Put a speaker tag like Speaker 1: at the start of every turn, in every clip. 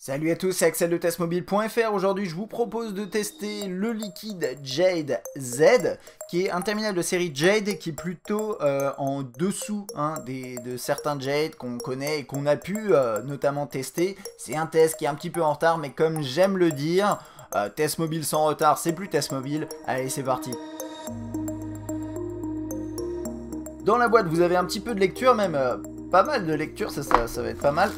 Speaker 1: Salut à tous, c'est Axel de testmobile.fr. Aujourd'hui, je vous propose de tester le liquide Jade Z, qui est un terminal de série Jade qui est plutôt en dessous de certains Jade qu'on connaît et qu'on a pu notamment tester. C'est un test qui est un petit peu en retard, mais comme j'aime le dire, test mobile sans retard, c'est plus test mobile. Allez, c'est parti. Dans la boîte, vous avez un petit peu de lecture, même pas mal de lecture, ça va être pas mal.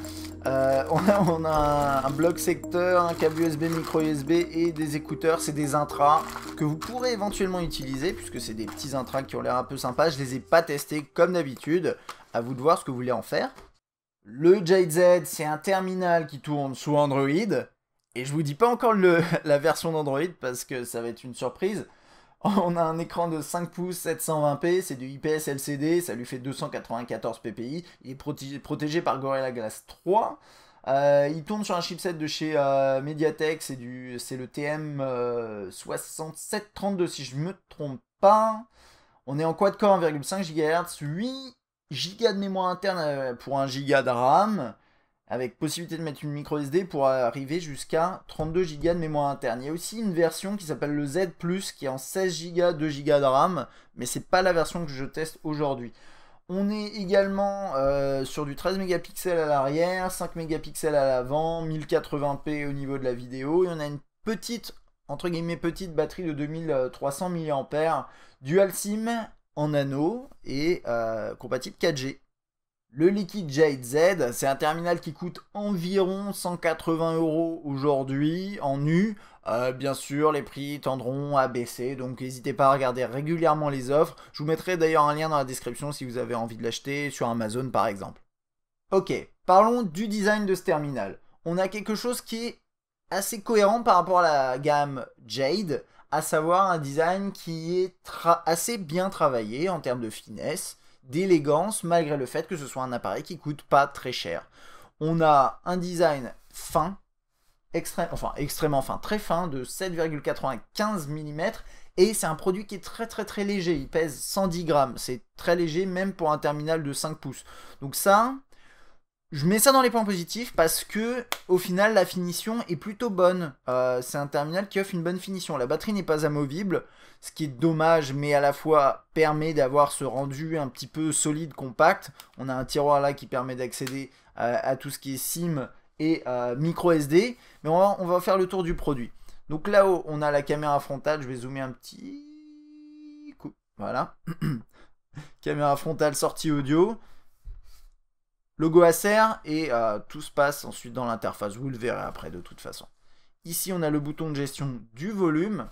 Speaker 1: On a un bloc secteur, un câble USB, micro USB et des écouteurs. C'est des intras que vous pourrez éventuellement utiliser puisque c'est des petits intras qui ont l'air un peu sympas. Je les ai pas testés comme d'habitude. À vous de voir ce que vous voulez en faire. Le Jade Z, c'est un terminal qui tourne sous Android. Et je vous dis pas encore la version d'Android parce que ça va être une surprise. On a un écran de 5 pouces 720p, c'est du IPS LCD, ça lui fait 294 ppi, il est protégé par Gorilla Glass 3. Il tourne sur un chipset de chez Mediatek, c'est le TM6732 si je me trompe pas. On est en quad-core 1,5 GHz, 8 Go de mémoire interne pour 1 Go de RAM, avec possibilité de mettre une micro SD pour arriver jusqu'à 32 Go de mémoire interne. Il y a aussi une version qui s'appelle le Z+, qui est en 16 Go, 2 Go de RAM, mais c'est pas la version que je teste aujourd'hui. On est également sur du 13 mégapixels à l'arrière, 5 mégapixels à l'avant, 1080p au niveau de la vidéo, et on a une petite, entre guillemets petite batterie de 2300 mAh, dual SIM en nano et compatible 4G. Le liquide Jade Z, c'est un terminal qui coûte environ 180 € aujourd'hui en nu. Bien sûr, les prix tendront à baisser, donc n'hésitez pas à regarder régulièrement les offres. Je vous mettrai d'ailleurs un lien dans la description si vous avez envie de l'acheter sur Amazon par exemple. Ok, parlons du design de ce terminal. On a quelque chose qui est assez cohérent par rapport à la gamme Jade, à savoir un design qui est assez bien travaillé en termes de finesse, d'élégance, malgré le fait que ce soit un appareil qui coûte pas très cher. On a un design fin, extrêmement fin, très fin, de 7,95 mm, et c'est un produit qui est très léger, il pèse 110 grammes, c'est très léger même pour un terminal de 5 pouces. Donc ça, je mets ça dans les points positifs parce que au final la finition est plutôt bonne. C'est un terminal qui offre une bonne finition. La batterie n'est pas amovible, ce qui est dommage, mais à la fois permet d'avoir ce rendu un petit peu solide, compact. On a un tiroir là qui permet d'accéder à tout ce qui est SIM et micro SD. Mais on va faire le tour du produit. Donc là-haut, on a la caméra frontale. Je vais zoomer un petit coup. Voilà. Caméra frontale, sortie audio. Logo Acer et tout se passe ensuite dans l'interface, vous le verrez après de toute façon. Ici on a le bouton de gestion du volume.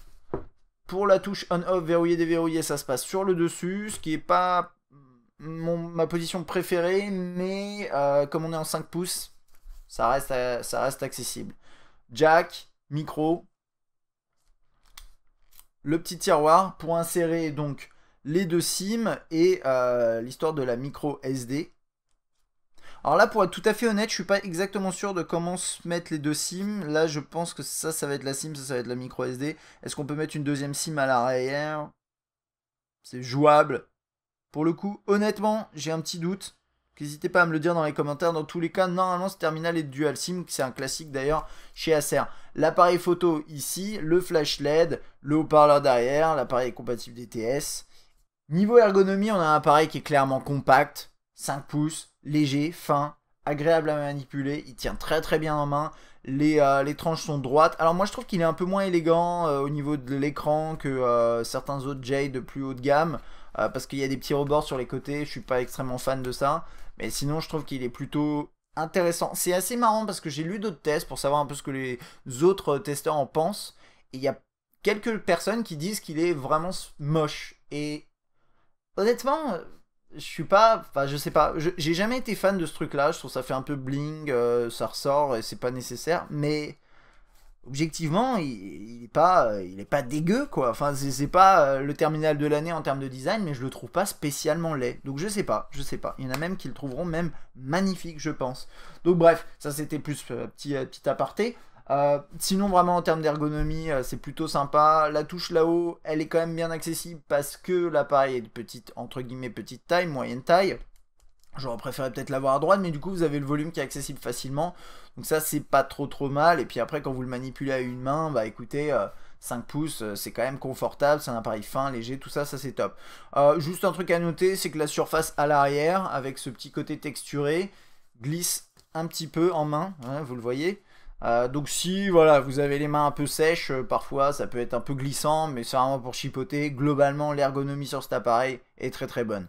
Speaker 1: Pour la touche on-off, verrouiller, déverrouiller, ça se passe sur le dessus, ce qui n'est pas ma position préférée, mais comme on est en 5 pouces, ça reste accessible. Jack, micro, le petit tiroir pour insérer donc les deux SIM et l'histoire de la micro SD. Alors là, pour être tout à fait honnête, je suis pas exactement sûr de comment se mettre les deux SIM. Là, je pense que ça va être la SIM, ça va être la micro SD. Est-ce qu'on peut mettre une deuxième SIM à l'arrière? C'est jouable. Pour le coup, honnêtement, j'ai un petit doute. N'hésitez pas à me le dire dans les commentaires. Dans tous les cas, normalement, ce terminal est dual SIM. C'est un classique d'ailleurs chez Acer. L'appareil photo ici, le flash LED, le haut-parleur derrière, l'appareil est compatible DTS. Niveau ergonomie, on a un appareil qui est clairement compact. 5 pouces, léger, fin, agréable à manipuler, il tient très bien en main, les tranches sont droites. Alors moi je trouve qu'il est un peu moins élégant au niveau de l'écran que certains autres Jade de plus haut de gamme, parce qu'il y a des petits rebords sur les côtés, je suis pas extrêmement fan de ça, mais sinon je trouve qu'il est plutôt intéressant. C'est assez marrant parce que j'ai lu d'autres tests pour savoir un peu ce que les autres testeurs en pensent, et il y a quelques personnes qui disent qu'il est vraiment moche, et honnêtement, je suis pas, enfin je sais pas, j'ai jamais été fan de ce truc là, je trouve ça fait un peu bling, ça ressort et c'est pas nécessaire, mais objectivement il est pas dégueu quoi, enfin c'est pas le terminal de l'année en termes de design, mais je le trouve pas spécialement laid, donc je sais pas, il y en a même qui le trouveront même magnifique je pense. Donc bref, ça c'était plus petit aparté. Sinon vraiment en termes d'ergonomie c'est plutôt sympa, la touche là-haut elle est quand même bien accessible parce que l'appareil est de petite, entre guillemets petite taille, moyenne taille, J'aurais préféré peut-être l'avoir à droite, mais du coup vous avez le volume qui est accessible facilement. Donc ça c'est pas trop mal. Et puis après quand vous le manipulez à une main, bah écoutez, 5 pouces c'est quand même confortable, c'est un appareil fin, léger, tout ça, ça c'est top. Juste un truc à noter, c'est que la surface à l'arrière, avec ce petit côté texturé, glisse un petit peu en main, hein, vous le voyez. Donc si voilà, vous avez les mains un peu sèches, parfois ça peut être un peu glissant, mais c'est vraiment pour chipoter. Globalement l'ergonomie sur cet appareil est très bonne.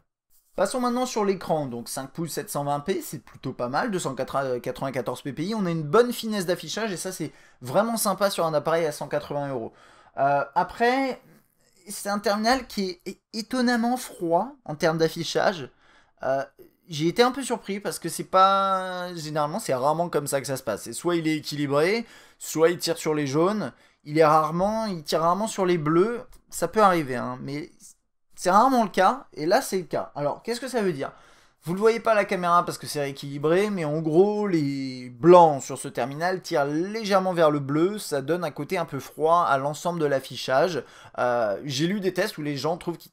Speaker 1: Passons maintenant sur l'écran, donc 5 pouces 720p, c'est plutôt pas mal, 294 ppi, on a une bonne finesse d'affichage et ça c'est vraiment sympa sur un appareil à 180 euros. Après, c'est un terminal qui est étonnamment froid en termes d'affichage. Euh, j'ai été un peu surpris parce que c'est pas... Généralement c'est rarement comme ça que ça se passe. Soit il est équilibré, soit il tire sur les jaunes, il tire rarement sur les bleus, ça peut arriver, hein, mais c'est rarement le cas, et là c'est le cas. Alors, qu'est-ce que ça veut dire? Vous ne le voyez pas à la caméra parce que c'est rééquilibré, mais en gros, les blancs sur ce terminal tirent légèrement vers le bleu, ça donne un côté un peu froid à l'ensemble de l'affichage. J'ai lu des tests où les gens trouvent qu'ils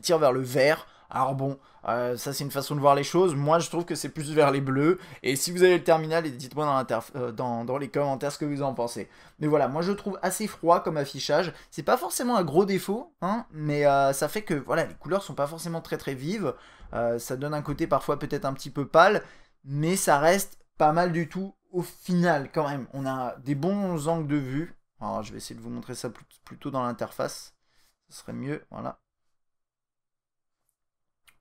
Speaker 1: tirent vers le vert. Alors bon, ça c'est une façon de voir les choses. Moi je trouve que c'est plus vers les bleus. Et si vous avez le terminal, dites-moi dans les commentaires ce que vous en pensez. Mais voilà, moi je trouve assez froid comme affichage. C'est pas forcément un gros défaut, hein, mais ça fait que voilà, les couleurs sont pas forcément très vives. Ça donne un côté parfois peut-être un petit peu pâle, mais ça reste pas mal du tout au final quand même. On a des bons angles de vue. Alors je vais essayer de vous montrer ça plutôt dans l'interface. Ce serait mieux, voilà.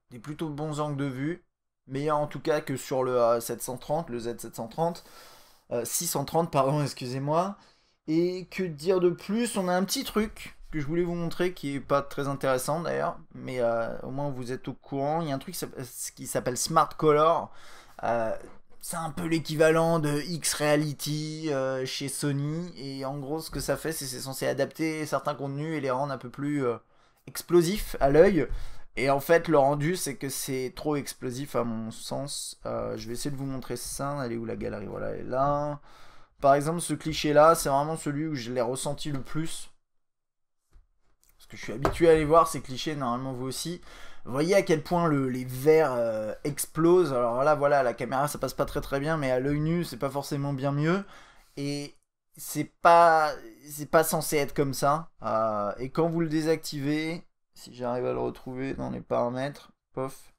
Speaker 1: Des plutôt bons angles de vue. Meilleur en tout cas que sur le 730, le Z730. 630, pardon, excusez-moi. Et que dire de plus? On a un petit truc que je voulais vous montrer qui est pas très intéressant d'ailleurs, mais au moins vous êtes au courant. Il y a un truc qui s'appelle Smart Color. Euh, c'est un peu l'équivalent de X-Reality chez Sony. Et en gros, ce que ça fait, c'est censé adapter certains contenus et les rendre un peu plus explosifs à l'œil. Et en fait, le rendu, c'est que c'est trop explosif à mon sens. Je vais essayer de vous montrer ça. Elle est où la galerie? Voilà, elle est là. Par exemple, ce cliché-là, c'est vraiment celui où je l'ai ressenti le plus. Parce que je suis habitué à les voir, ces clichés, normalement vous aussi. Vous voyez à quel point les verres explosent. Alors là, voilà, la caméra, ça passe pas très bien, mais à l'œil nu, c'est pas forcément bien mieux. Et c'est pas censé être comme ça. Et quand vous le désactivez, si j'arrive à le retrouver dans les paramètres, pof.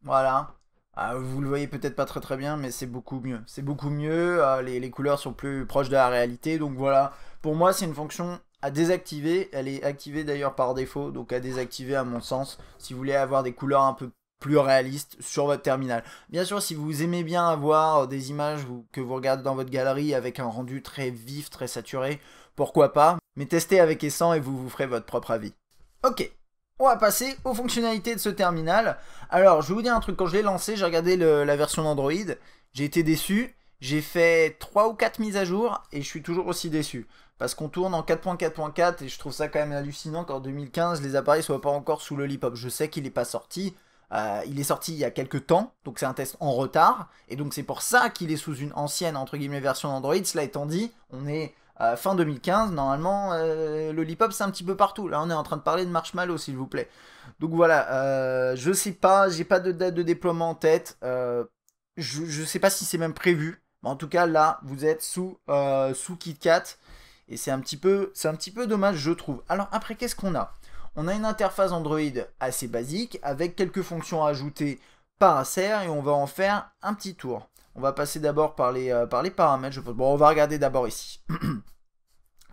Speaker 1: Voilà. Vous le voyez peut-être pas très bien, mais c'est beaucoup mieux. C'est beaucoup mieux, les couleurs sont plus proches de la réalité, donc voilà. Pour moi, c'est une fonction à désactiver. Elle est activée d'ailleurs par défaut, donc à désactiver à mon sens, si vous voulez avoir des couleurs un peu plus réalistes sur votre terminal. Bien sûr, si vous aimez bien avoir des images que vous regardez dans votre galerie avec un rendu très vif, très saturé, pourquoi pas. Mais testez avec Essent et vous ferez votre propre avis. Ok. On va passer aux fonctionnalités de ce terminal. Alors, je vais vous dire un truc, quand je l'ai lancé, j'ai regardé la version d'Android, j'ai été déçu, j'ai fait 3 ou 4 mises à jour, et je suis toujours aussi déçu. Parce qu'on tourne en 4.4.4, et je trouve ça quand même hallucinant qu'en 2015, les appareils soient pas encore sous le Lollipop. Je sais qu'il n'est pas sorti, il est sorti il y a quelques temps, donc c'est un test en retard, et donc c'est pour ça qu'il est sous une ancienne, entre guillemets, version d'Android. Cela étant dit, on est... fin 2015, normalement, Lollipop c'est un petit peu partout. Là, on est en train de parler de Marshmallow, s'il vous plaît. Donc voilà, je sais pas, j'ai pas de date de déploiement en tête. Je sais pas si c'est même prévu. Mais en tout cas, là, vous êtes sous KitKat. Et c'est un petit peu dommage, je trouve. Alors après, qu'est-ce qu'on a? On a une interface Android assez basique, avec quelques fonctions ajoutées par Acer, et on va en faire un petit tour. On va passer d'abord par les paramètres. Bon, on va regarder d'abord ici.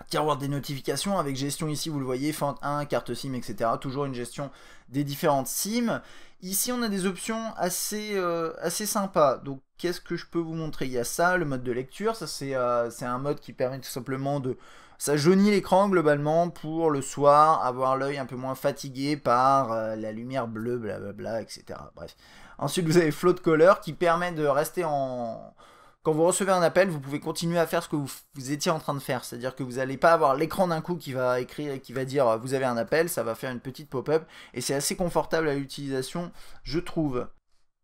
Speaker 1: Tiroir des notifications avec gestion ici, vous le voyez, Fente 1, carte SIM, etc. Toujours une gestion des différentes SIM. Ici, on a des options assez sympas. Donc, qu'est-ce que je peux vous montrer? Il y a ça, le mode de lecture. Ça, c'est un mode qui permet tout simplement de... Ça jaunit l'écran globalement pour le soir avoir l'œil un peu moins fatigué par la lumière bleue, blablabla, etc. Bref. Ensuite, vous avez Float Caller qui permet de rester en... Quand vous recevez un appel, vous pouvez continuer à faire ce que vous étiez en train de faire. C'est-à-dire que vous n'allez pas avoir l'écran d'un coup qui va dire vous avez un appel, ça va faire une petite pop-up. Et c'est assez confortable à l'utilisation, je trouve.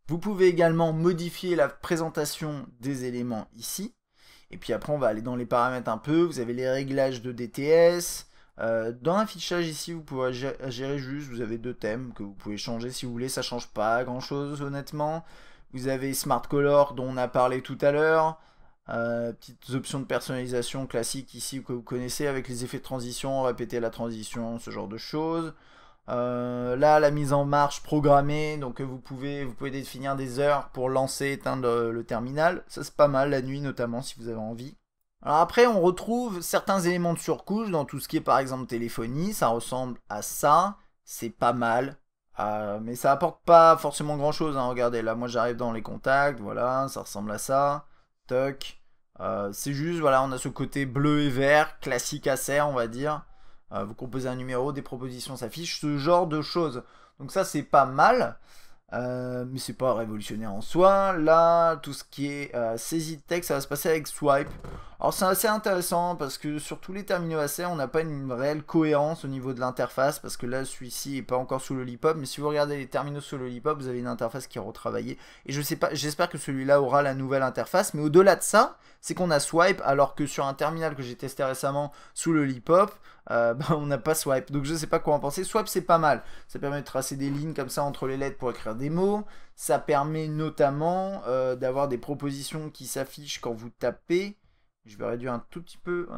Speaker 1: Vous pouvez également modifier la présentation des éléments ici. Et puis après, on va aller dans les paramètres un peu. Vous avez les réglages de DTS. Dans l'affichage ici, vous pouvez gérer juste, vous avez deux thèmes que vous pouvez changer si vous voulez, ça change pas grand chose honnêtement. Vous avez Smart Color dont on a parlé tout à l'heure. Petites options de personnalisation classiques ici que vous connaissez avec les effets de transition, répéter la transition, ce genre de choses. Là, la mise en marche programmée, donc vous pouvez définir des heures pour lancer, éteindre le terminal. Ça c'est pas mal, la nuit notamment si vous avez envie. Alors après, on retrouve certains éléments de surcouche dans tout ce qui est par exemple téléphonie. Ça ressemble à ça, c'est pas mal. Mais ça apporte pas forcément grand chose, hein. Regardez, là moi j'arrive dans les contacts, voilà, ça ressemble à ça. Toc. C'est juste, voilà, on a ce côté bleu et vert, classique Acer, on va dire. Vous composez un numéro, des propositions s'affichent, ce genre de choses. Donc ça, c'est pas mal. Mais c'est pas révolutionnaire en soi. Là, tout ce qui est saisie de texte, ça va se passer avec Swipe. Alors c'est assez intéressant parce que sur tous les terminaux Acer, on n'a pas une réelle cohérence au niveau de l'interface parce que là, celui-ci est pas encore sous Lollipop. Mais si vous regardez les terminaux sous Lollipop, vous avez une interface qui est retravaillée. Et je sais pas, j'espère que celui-là aura la nouvelle interface. Mais au-delà de ça, c'est qu'on a Swipe alors que sur un terminal que j'ai testé récemment sous Lollipop, on n'a pas Swipe. Donc je sais pas quoi en penser. Swipe, c'est pas mal. Ça permet de tracer des lignes comme ça entre les lettres pour écrire des mots. Ça permet notamment d'avoir des propositions qui s'affichent quand vous tapez. Je vais réduire un tout petit peu.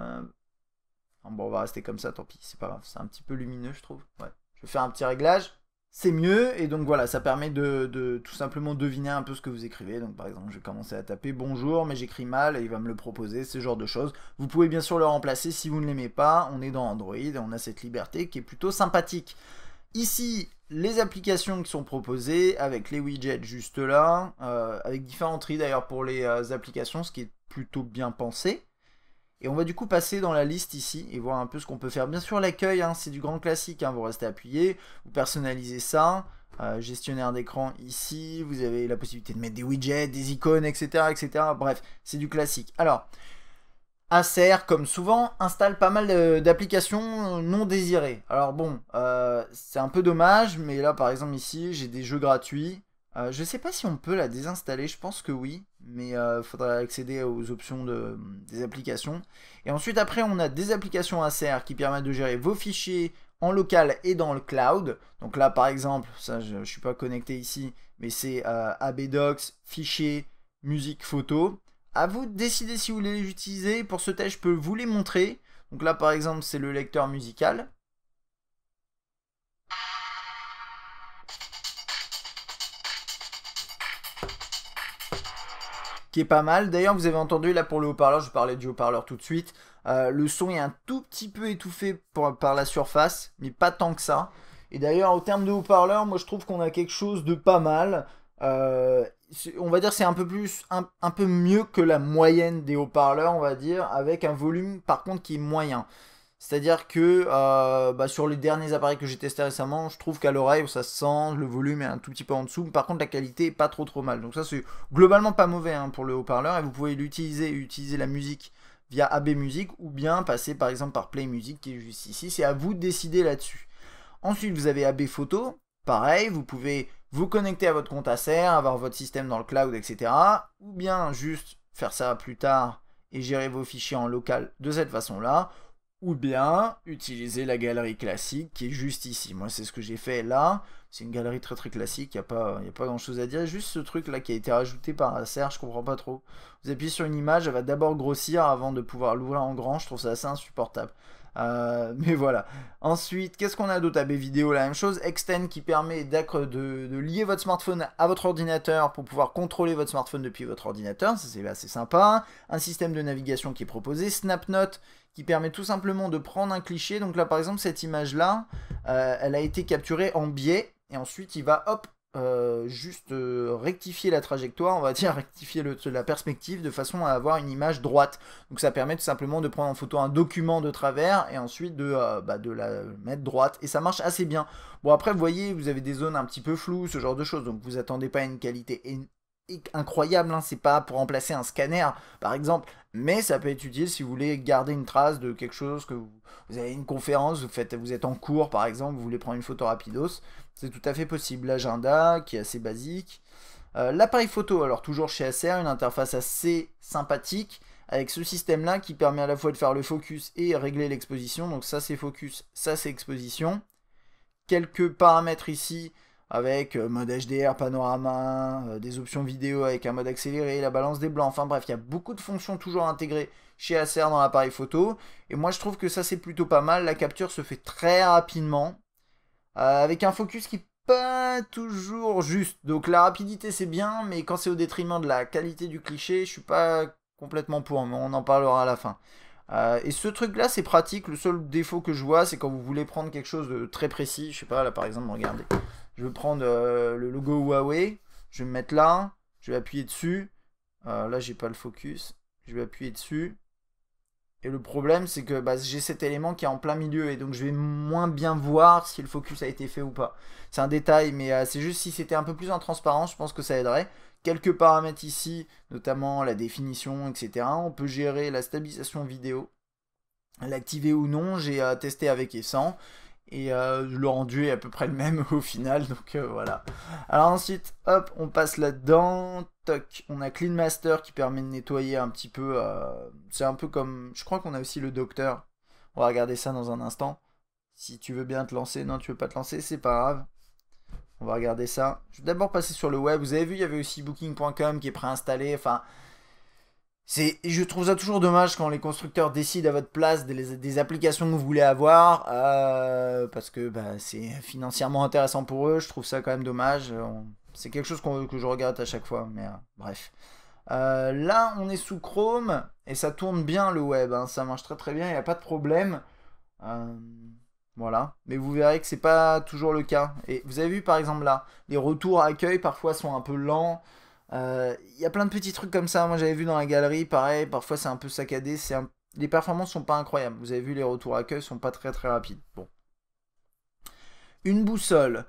Speaker 1: Bon, on va rester comme ça, tant pis, c'est pas grave. C'est un petit peu lumineux, je trouve. Ouais. Je vais faire un petit réglage. C'est mieux, et donc voilà, ça permet de tout simplement deviner un peu ce que vous écrivez. Donc par exemple, je vais commencer à taper bonjour, mais j'écris mal, et il va me le proposer, ce genre de choses. Vous pouvez bien sûr le remplacer si vous ne l'aimez pas. On est dans Android, et on a cette liberté qui est plutôt sympathique. Ici, les applications qui sont proposées, avec les widgets juste là, avec différents tris d'ailleurs pour les applications, ce qui est plutôt bien pensé. Et on va du coup passer dans la liste ici et voir un peu ce qu'on peut faire. Bien sûr, l'accueil, hein, c'est du grand classique, hein, vous restez appuyé, vous personnalisez ça. Gestionnaire d'écran ici, vous avez la possibilité de mettre des widgets, des icônes, etc. etc. Bref, c'est du classique. Alors, Acer, comme souvent, installe pas mal d'applications non désirées. Alors bon, c'est un peu dommage, mais là par exemple ici, j'ai des jeux gratuits. Je sais pas si on peut la désinstaller, je pense que oui, mais il faudra accéder aux options des applications. Et ensuite après on a des applications Acer qui permettent de gérer vos fichiers en local et dans le cloud. Donc là par exemple, ça je suis pas connecté ici, mais c'est ABDocs, fichiers, musique, photo. À vous de décider si vous voulez les utiliser. Pour ce test, je peux vous les montrer. Donc là par exemple c'est le lecteur musical. Qui est pas mal. D'ailleurs, vous avez entendu là pour le haut-parleur, je parlais du haut-parleur tout de suite. Le son est un tout petit peu étouffé par la surface, mais pas tant que ça. Et d'ailleurs, au terme de haut-parleur, moi je trouve qu'on a quelque chose de pas mal. On va dire c'est un peu plus, un peu mieux que la moyenne des haut-parleurs, on va dire, avec un volume par contre qui est moyen. C'est-à-dire que sur les derniers appareils que j'ai testés récemment, je trouve qu'à l'oreille, ça se sent, le volume est un tout petit peu en dessous. Par contre, la qualité est pas trop mal. Donc ça, c'est globalement pas mauvais hein, pour le haut-parleur. Et vous pouvez utiliser la musique via AB Music ou bien passer par exemple par Play Music qui est juste ici. C'est à vous de décider là-dessus. Ensuite, vous avez AB Photo. Pareil, vous pouvez vous connecter à votre compte Acer, avoir votre système dans le cloud, etc. Ou bien juste faire ça plus tard et gérer vos fichiers en local de cette façon-là. Ou bien utiliser la galerie classique qui est juste ici. Moi, c'est ce que j'ai fait là. C'est une galerie très classique. Il n'y a pas grand chose à dire. Juste ce truc là qui a été rajouté par Acer. Je comprends pas trop. Vous appuyez sur une image, elle va d'abord grossir avant de pouvoir l'ouvrir en grand. Je trouve ça assez insupportable. Mais voilà. Ensuite, qu'est-ce qu'on a d'autre? AB vidéo, la même chose. Extend qui permet de lier votre smartphone à votre ordinateur pour pouvoir contrôler votre smartphone depuis votre ordinateur. Ça, c'est assez sympa. Un système de navigation qui est proposé. Snapnote qui permet tout simplement de prendre un cliché. Donc là, par exemple, cette image-là, elle a été capturée en biais. Et ensuite, il va, hop, juste rectifier la trajectoire, on va dire rectifier la perspective de façon à avoir une image droite. Donc ça permet tout simplement de prendre en photo un document de travers et ensuite de la mettre droite. Et ça marche assez bien. Bon après vous voyez, vous avez des zones un petit peu floues, ce genre de choses. Donc vous attendez pas à une qualité incroyable, hein. C'est pas pour remplacer un scanner par exemple, mais ça peut être utile si vous voulez garder une trace de quelque chose, que vous avez une conférence, vous êtes en cours par exemple, vous voulez prendre une photo rapidos, c'est tout à fait possible. L'agenda qui est assez basique. L'appareil photo, alors toujours chez Acer, une interface assez sympathique, avec ce système-là qui permet à la fois de faire le focus et régler l'exposition. Donc ça c'est focus, ça c'est exposition. Quelques paramètres ici avec mode HDR, panorama, des options vidéo avec un mode accéléré, la balance des blancs, enfin bref, il y a beaucoup de fonctions toujours intégrées chez Acer dans l'appareil photo, et moi je trouve que ça c'est plutôt pas mal, la capture se fait très rapidement, avec un focus qui n'est pas toujours juste, donc la rapidité c'est bien, mais quand c'est au détriment de la qualité du cliché, je suis pas complètement pour, mais on en parlera à la fin. Et ce truc là c'est pratique, le seul défaut que je vois c'est quand vous voulez prendre quelque chose de très précis, je sais pas, là par exemple regardez, je vais prendre le logo Huawei, je vais me mettre là, je vais appuyer dessus, là j'ai pas le focus, je vais appuyer dessus, et le problème c'est que j'ai cet élément qui est en plein milieu, et donc je vais moins bien voir si le focus a été fait ou pas. C'est un détail, mais c'est juste si c'était un peu plus en transparence, je pense que ça aiderait. Quelques paramètres ici, notamment la définition, etc. On peut gérer la stabilisation vidéo, l'activer ou non, j'ai testé avec et sans. Et le rendu est à peu près le même au final, donc voilà. Alors ensuite, hop, on passe là-dedans. Toc, on a Clean Master qui permet de nettoyer un petit peu. C'est un peu comme. Je crois qu'on a aussi le docteur. On va regarder ça dans un instant. Si tu veux bien te lancer. Non, tu veux pas te lancer, c'est pas grave. On va regarder ça. Je vais d'abord passer sur le web. Vous avez vu, il y avait aussi Booking.com qui est préinstallé. Enfin. Je trouve ça toujours dommage quand les constructeurs décident à votre place des applications que vous voulez avoir, parce que c'est financièrement intéressant pour eux. Je trouve ça quand même dommage. C'est quelque chose que je regarde à chaque fois, mais bref. Là, on est sous Chrome et ça tourne bien le web, hein, ça marche très très bien, il n'y a pas de problème. Voilà, mais vous verrez que c'est pas toujours le cas. Et vous avez vu par exemple là, les retours à accueil parfois sont un peu lents. Il y a plein de petits trucs comme ça. Moi j'avais vu dans la galerie, pareil, parfois c'est un peu saccadé. Les performances sont pas incroyables. Vous avez vu, les retours à accueil sont pas très très rapides. Bon. Une boussole.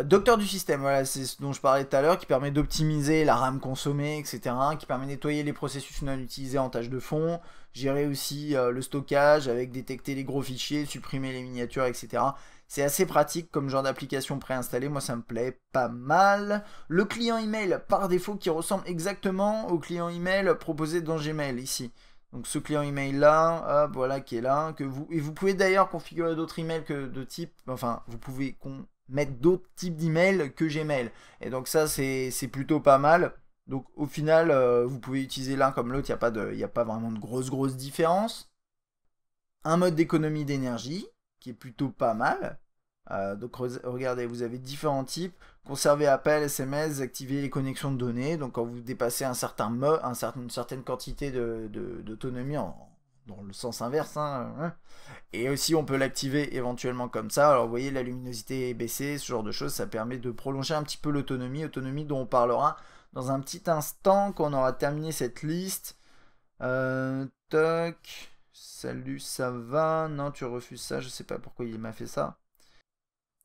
Speaker 1: Docteur du système, voilà, c'est ce dont je parlais tout à l'heure, qui permet d'optimiser la RAM consommée, etc. Qui permet de nettoyer les processus non utilisés en tâche de fond. Gérer aussi le stockage avec détecter les gros fichiers, supprimer les miniatures, etc. C'est assez pratique comme genre d'application préinstallée, moi ça me plaît pas mal. Le client email par défaut qui ressemble exactement au client email proposé dans Gmail ici. Donc ce client email là, hop, voilà qui est là, et vous pouvez d'ailleurs configurer d'autres emails que de type, enfin vous pouvez mettre d'autres types d'emails que Gmail. Et donc ça c'est plutôt pas mal. Donc au final vous pouvez utiliser l'un comme l'autre, il n'y a pas vraiment de grosse différence. Un mode d'économie d'énergie qui est plutôt pas mal. Donc regardez, vous avez différents types. Conserver appels, SMS, activer les connexions de données. Donc quand vous dépassez une certaine quantité d'autonomie dans le sens inverse. Hein. Et aussi on peut l'activer éventuellement comme ça. Alors vous voyez, la luminosité est baissée, ce genre de choses. Ça permet de prolonger un petit peu l'autonomie. Autonomie dont on parlera dans un petit instant quand on aura terminé cette liste. Toc. Salut, ça va? Non, tu refuses ça, je sais pas pourquoi il m'a fait ça.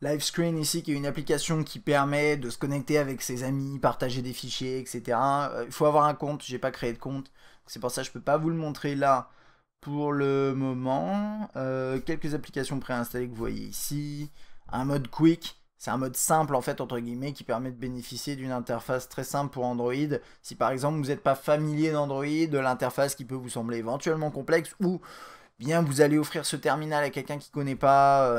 Speaker 1: Live Screen ici, qui est une application qui permet de se connecter avec ses amis, partager des fichiers, etc. Il faut avoir un compte, j'ai pas créé de compte. C'est pour ça que je peux pas vous le montrer là pour le moment. Quelques applications préinstallées que vous voyez ici. Un mode quick. C'est un mode simple en fait entre guillemets qui permet de bénéficier d'une interface très simple pour Android. Si par exemple vous n'êtes pas familier d'Android, de l'interface qui peut vous sembler éventuellement complexe, ou bien vous allez offrir ce terminal à quelqu'un qui connaît pas,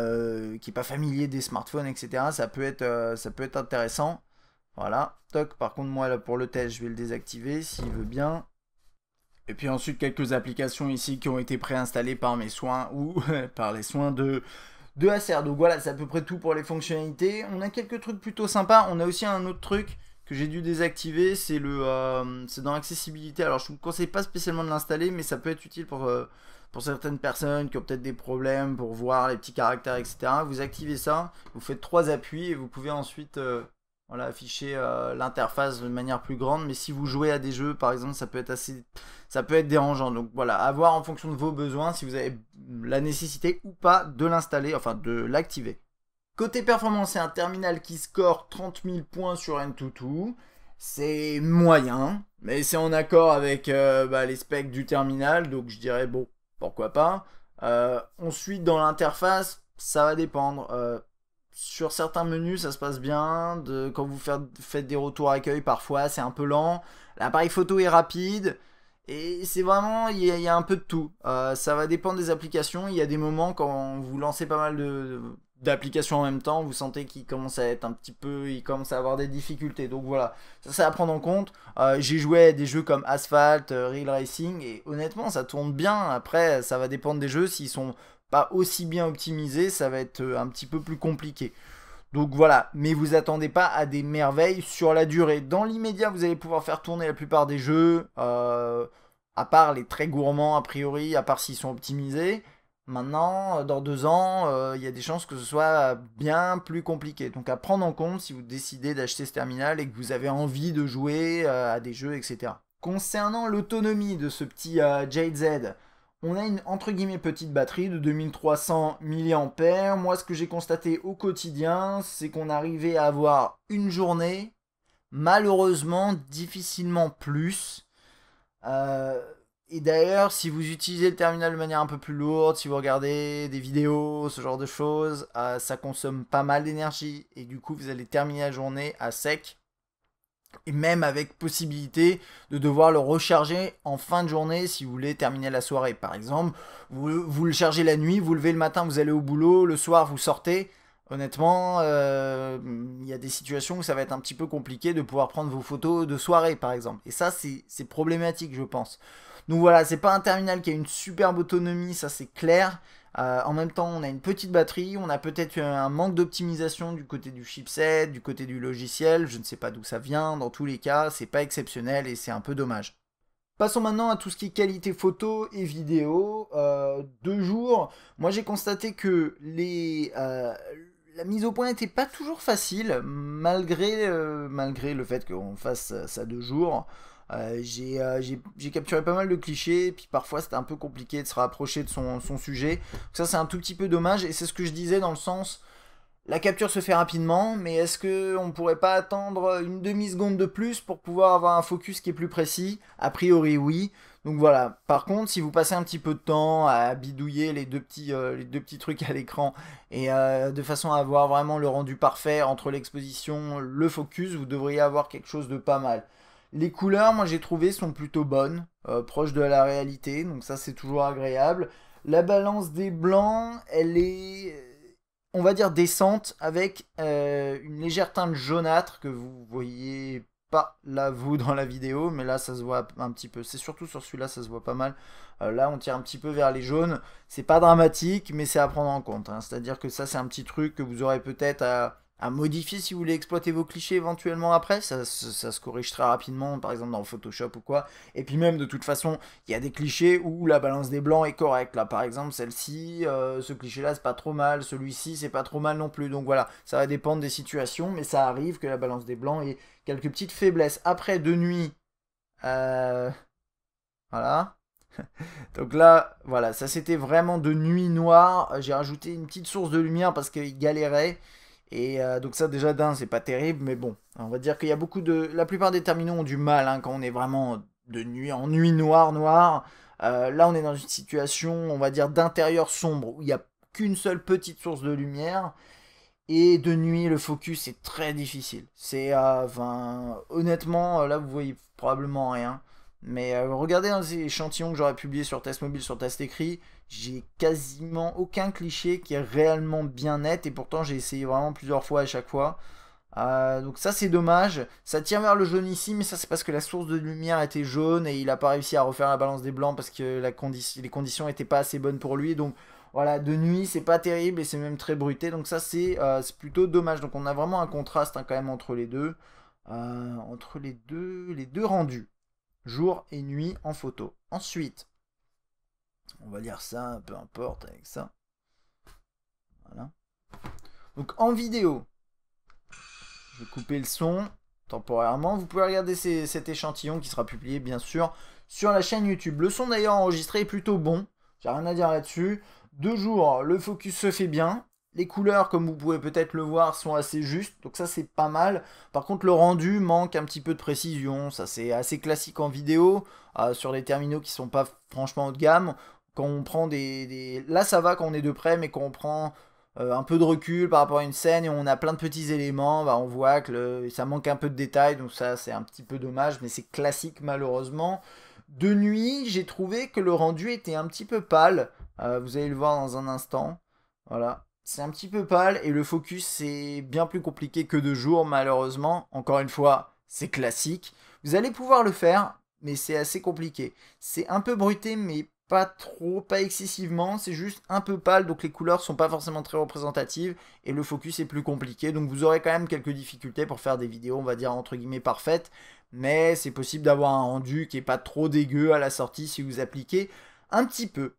Speaker 1: qui n'est pas familier des smartphones, etc. Ça peut être intéressant. Voilà. Toc. Par contre moi là pour le test je vais le désactiver s'il veut bien. Et puis ensuite quelques applications ici qui ont été préinstallées par mes soins ou par les soins de Acer. Donc voilà, c'est à peu près tout pour les fonctionnalités. On a quelques trucs plutôt sympas. On a aussi un autre truc que j'ai dû désactiver, c'est dans l'accessibilité. Alors je ne vous conseille pas spécialement de l'installer, mais ça peut être utile pour certaines personnes qui ont peut-être des problèmes pour voir les petits caractères, etc. Vous activez ça, vous faites 3 appuis et vous pouvez ensuite voilà, afficher l'interface de manière plus grande. Mais si vous jouez à des jeux, par exemple, ça peut être dérangeant. Donc voilà, à voir en fonction de vos besoins si vous avez la nécessité ou pas de l'installer, enfin de l'activer. Côté performance, c'est un terminal qui score 30 000 points sur Antutu. C'est moyen, mais c'est en accord avec les specs du terminal, donc je dirais bon, pourquoi pas. Ensuite, dans l'interface, ça va dépendre. Sur certains menus, ça se passe bien. Quand vous faites des retours à accueil, parfois, c'est un peu lent. L'appareil photo est rapide. Et c'est vraiment, il y a un peu de tout. Ça va dépendre des applications. Il y a des moments quand vous lancez pas mal d'applications en même temps, vous sentez qu'il commence à être un petit peu, il commence à avoir des difficultés. Donc voilà, ça c'est à prendre en compte. J'ai joué à des jeux comme Asphalt, Real Racing, et honnêtement ça tourne bien. Après, ça va dépendre des jeux. S'ils sont pas aussi bien optimisés, ça va être un petit peu plus compliqué. Donc voilà, mais vous attendez pas à des merveilles sur la durée. Dans l'immédiat, vous allez pouvoir faire tourner la plupart des jeux, à part les très gourmands a priori, à part s'ils sont optimisés. Maintenant, dans 2 ans, il y a des chances que ce soit bien plus compliqué. Donc à prendre en compte si vous décidez d'acheter ce terminal et que vous avez envie de jouer à des jeux, etc. Concernant l'autonomie de ce petit Jade Z, on a une entre guillemets petite batterie de 2300 mAh. Moi, ce que j'ai constaté au quotidien, c'est qu'on arrivait à avoir une journée, malheureusement, difficilement plus. Euh, et d'ailleurs, si vous utilisez le terminal de manière un peu plus lourde, si vous regardez des vidéos, ce genre de choses, ça consomme pas mal d'énergie. Et du coup, vous allez terminer la journée à sec et même avec possibilité de devoir le recharger en fin de journée si vous voulez terminer la soirée. Par exemple, vous le chargez la nuit, vous levez le matin, vous allez au boulot, le soir vous sortez. Honnêtement, il y a des situations où ça va être un petit peu compliqué de pouvoir prendre vos photos de soirée, par exemple. Et ça, c'est problématique, je pense. Donc voilà, c'est pas un terminal qui a une superbe autonomie, ça c'est clair. En même temps, on a une petite batterie, on a peut-être un manque d'optimisation du côté du chipset, du côté du logiciel, je ne sais pas d'où ça vient, dans tous les cas, c'est pas exceptionnel et c'est un peu dommage. Passons maintenant à tout ce qui est qualité photo et vidéo. 2 jours, moi j'ai constaté que la mise au point n'était pas toujours facile, malgré le fait qu'on fasse ça 2 jours. J'ai capturé pas mal de clichés, puis parfois c'était un peu compliqué de se rapprocher de son sujet. Donc ça c'est un tout petit peu dommage, et c'est ce que je disais dans le sens, la capture se fait rapidement, mais est-ce qu'on pourrait pas attendre une demi-seconde de plus pour pouvoir avoir un focus qui est plus précis? A priori, oui. Donc voilà. Par contre, si vous passez un petit peu de temps à bidouiller les deux petits trucs à l'écran et de façon à avoir vraiment le rendu parfait entre l'exposition, le focus, vous devriez avoir quelque chose de pas mal. Les couleurs, moi j'ai trouvé, sont plutôt bonnes, proches de la réalité, donc ça c'est toujours agréable. La balance des blancs, elle est, on va dire, décente, avec une légère teinte jaunâtre que vous voyez pas là vous dans la vidéo, mais là ça se voit un petit peu. C'est surtout sur celui-là ça se voit pas mal. Là on tire un petit peu vers les jaunes. C'est pas dramatique, mais c'est à prendre en compte, hein. C'est-à-dire que ça c'est un petit truc que vous aurez peut-être à modifier si vous voulez exploiter vos clichés éventuellement après. Ça se corrige très rapidement, par exemple dans Photoshop ou quoi. Et puis même de toute façon, il y a des clichés où la balance des blancs est correcte. Là par exemple celle-ci, ce cliché-là c'est pas trop mal, celui-ci c'est pas trop mal non plus. Donc voilà, ça va dépendre des situations, mais ça arrive que la balance des blancs ait quelques petites faiblesses. Après de nuit, euh, voilà. Donc là, voilà, ça c'était vraiment de nuit noire. J'ai rajouté une petite source de lumière parce qu'il galérait. Et donc ça déjà d'un, c'est pas terrible, mais bon, on va dire qu'il y a beaucoup de... La plupart des terminaux ont du mal, hein, quand on est vraiment de nuit, en nuit noire, noire. Là on est dans une situation, on va dire, d'intérieur sombre, où il n'y a qu'une seule petite source de lumière. Et de nuit, le focus est très difficile. Enfin, honnêtement, là vous voyez probablement rien. Mais regardez dans les échantillons que j'aurais publiés sur Test Mobile, sur Test Écrit, j'ai quasiment aucun cliché qui est réellement bien net. Et pourtant, j'ai essayé vraiment plusieurs fois à chaque fois. Donc ça c'est dommage. Ça tire vers le jaune ici, mais ça c'est parce que la source de lumière était jaune et il n'a pas réussi à refaire la balance des blancs parce que les conditions n'étaient pas assez bonnes pour lui. Donc voilà, de nuit c'est pas terrible et c'est même très bruité. Donc ça c'est plutôt dommage. Donc on a vraiment un contraste, hein, quand même entre les deux. Entre les deux rendus, jour et nuit en photo. Ensuite, on va lire ça, peu importe avec ça. Voilà. Donc en vidéo, je vais couper le son temporairement. Vous pouvez regarder cet échantillon qui sera publié bien sûr sur la chaîne YouTube. Le son d'ailleurs enregistré est plutôt bon. J'ai rien à dire là-dessus. 2 jours, le focus se fait bien. Les couleurs, comme vous pouvez peut-être le voir, sont assez justes. Donc ça, c'est pas mal. Par contre, le rendu manque un petit peu de précision. Ça, c'est assez classique en vidéo. Sur les terminaux qui sont pas franchement haut de gamme. Quand on prend Là, ça va quand on est de près, mais quand on prend un peu de recul par rapport à une scène et on a plein de petits éléments, bah, on voit que ça manque un peu de détails, donc ça c'est un petit peu dommage, mais c'est classique malheureusement. De nuit, j'ai trouvé que le rendu était un petit peu pâle. Vous allez le voir dans un instant. Voilà. C'est un petit peu pâle et le focus c'est bien plus compliqué que de jour malheureusement. Encore une fois, c'est classique. Vous allez pouvoir le faire, mais c'est assez compliqué. C'est un peu bruité, mais pas trop, pas excessivement. C'est juste un peu pâle, donc les couleurs sont pas forcément très représentatives et le focus est plus compliqué. Donc vous aurez quand même quelques difficultés pour faire des vidéos, on va dire entre guillemets parfaites. Mais c'est possible d'avoir un rendu qui est pas trop dégueu à la sortie si vous appliquez un petit peu.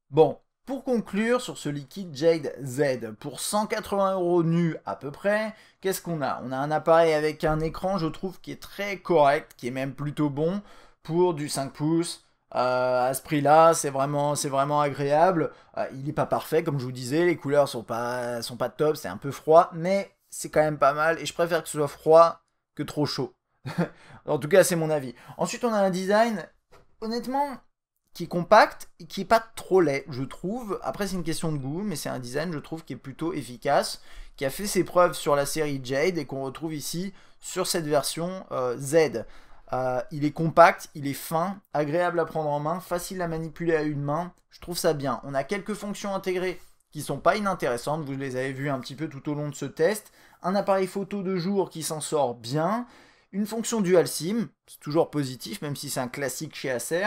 Speaker 1: Bon, pour conclure sur ce Liquid Jade Z, pour 180 € nu à peu près, qu'est-ce qu'on a? On a un appareil avec un écran, je trouve, qui est très correct, qui est même plutôt bon pour du 5 pouces. À ce prix-là, c'est vraiment agréable. Il n'est pas parfait, comme je vous disais, les couleurs sont pas top, c'est un peu froid, mais c'est quand même pas mal, et je préfère que ce soit froid que trop chaud. En tout cas, c'est mon avis. Ensuite, on a un design, honnêtement, qui est compact et qui est pas trop laid, je trouve. Après, c'est une question de goût, mais c'est un design, je trouve, qui est plutôt efficace, qui a fait ses preuves sur la série Jade et qu'on retrouve ici sur cette version Z. Il est compact, il est fin, agréable à prendre en main, facile à manipuler à une main. Je trouve ça bien. On a quelques fonctions intégrées qui sont pas inintéressantes. Vous les avez vues un petit peu tout au long de ce test. Un appareil photo de jour qui s'en sort bien. Une fonction dual SIM, c'est toujours positif, même si c'est un classique chez Acer.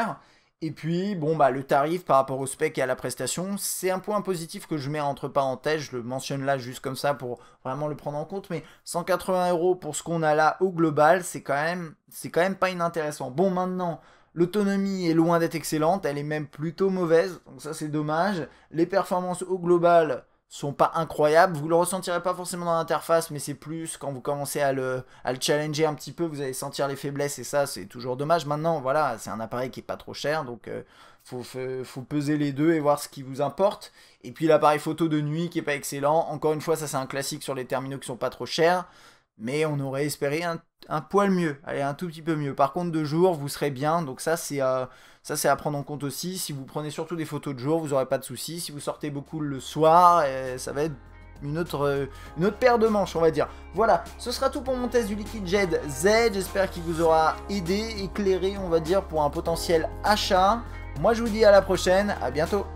Speaker 1: Et puis, bon, bah, le tarif par rapport au spec et à la prestation, c'est un point positif que je mets entre parenthèses. Je le mentionne là juste comme ça pour vraiment le prendre en compte. Mais 180 € pour ce qu'on a là au global, c'est quand même pas inintéressant. Bon, maintenant, l'autonomie est loin d'être excellente. Elle est même plutôt mauvaise. Donc ça, c'est dommage. Les performances au global sont pas incroyables. Vous le ressentirez pas forcément dans l'interface, mais c'est plus quand vous commencez à le challenger un petit peu, vous allez sentir les faiblesses et ça, c'est toujours dommage. Maintenant, voilà, c'est un appareil qui est pas trop cher, donc faut peser les deux et voir ce qui vous importe. Et puis l'appareil photo de nuit qui est pas excellent. Encore une fois, ça c'est un classique sur les terminaux qui sont pas trop chers, mais on aurait espéré un poil mieux, allez, un tout petit peu mieux. Par contre, de jour, vous serez bien, donc ça c'est à prendre en compte aussi. Si vous prenez surtout des photos de jour, vous n'aurez pas de soucis. Si vous sortez beaucoup le soir, ça va être une autre paire de manches, on va dire. Voilà, ce sera tout pour mon test du Liquid Jade Z. J'espère qu'il vous aura aidé, éclairé, on va dire, pour un potentiel achat. Moi, je vous dis à la prochaine, à bientôt.